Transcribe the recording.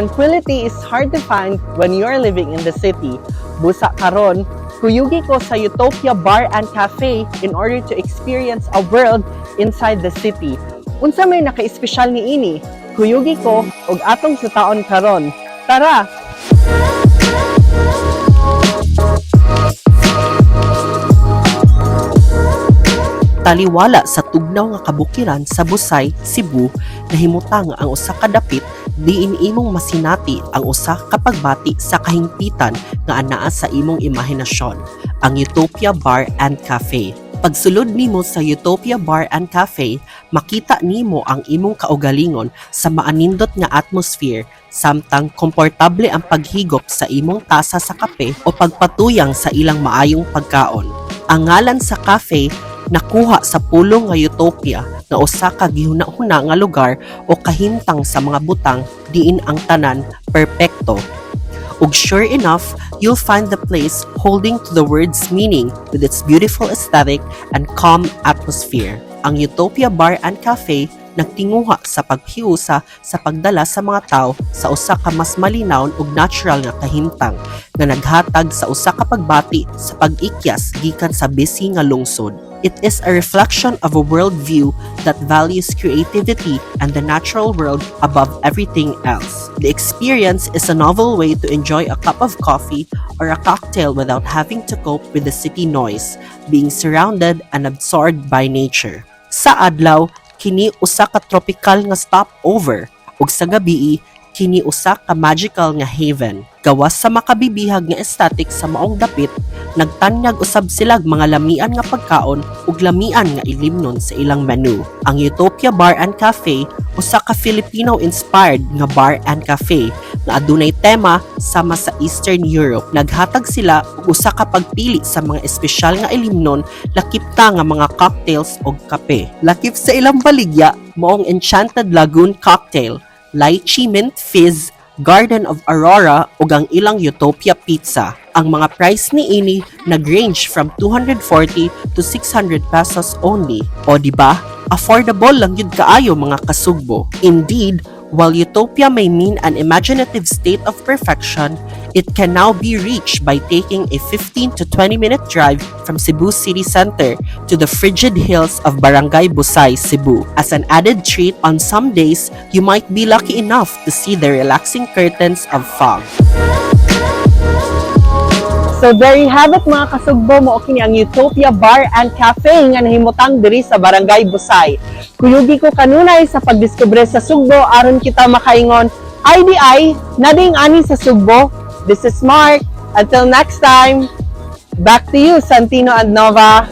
tranquility is hard to find when you're living in the city. Busa karon, kuyugi ko sa Utopia Bar and Cafe in order to experience a world inside the city. Unsa may naka-espesyal ni ini? Kuyugi ko og atong sutaon karon. Tara! Taliwala sa tugnaw nga kabukiran sa Busay, Cebu, nahimutang ang usa ka dapit diin imong masinati ang usa ka pagbati sa kahingpitan nga anaa sa imong imahinasyon, ang Utopia Bar and Cafe. Pagsulod nimo sa Utopia Bar and Cafe, makita nimo ang imong kaugalingon sa maanindot nga atmosphere samtang komportable ang paghigop sa imong tasa sa kape o pagpatuyang sa ilang maayong pagkaon. Ang ngalan sa cafe nakuha sa pulong nga Utopia na usa ka gihuna-huna nga lugar o kahimtang sa mga butang diin ang tanan perpekto. Ug sure enough, you'll find the place holding to the word's meaning with its beautiful aesthetic and calm atmosphere. Ang Utopia Bar and Cafe nagtinguha sa paghiusa sa pagdala sa mga tao sa usa ka mas malinaw ug natural nga kahimtang nga naghatag sa usa ka pagbati sa pag-ikyas gikan sa busy nga lungsod. It is a reflection of a worldview that values creativity and the natural world above everything else. The experience is a novel way to enjoy a cup of coffee or a cocktail without having to cope with the city noise, being surrounded and absorbed by nature. Sa adlaw, kini usa ka tropical nga stopover, ug sa gabii, kini usa ka magical nga haven. Gawas sa makabibihag nga aesthetic sa maong dapit, nagtanyag usab silag mga lamian nga pagkaon ug lamian nga ilimnon sa ilang menu. Ang Utopia Bar and Cafe usa ka Filipino-inspired nga bar and cafe nga adunay tema sama sa Eastern Europe. Naghatag sila og usa ka pagpili sa mga espesyal nga ilimnon lakip ta nga mga cocktails ug kape. Lakip sa ilang baligya maong Enchanted Lagoon cocktail, lychee mint fizz, Garden of Aurora ug ang ilang Utopia pizza. Ang mga price ni ini nag-range from 240 to 600 pesos only. O diba? Affordable lang yun kaayo mga kasugbo. Indeed, while Utopia may mean an imaginative state of perfection, it can now be reached by taking a 15 to 20 minute drive from Cebu City Center to the frigid hills of Barangay Busay, Cebu. As an added treat, on some days, you might be lucky enough to see the relaxing curtains of fog. So there you have it mga kasugbo, mo kini ang Utopia Bar and Cafe nga nahimutang diri sa Barangay Busay. Kuyugi ko kanunay sa pagdiskubre sa Sugbo aron kita makaingon IDI nading ani sa Sugbo. This is Mark. Until next time, back to you, Santino and Nova.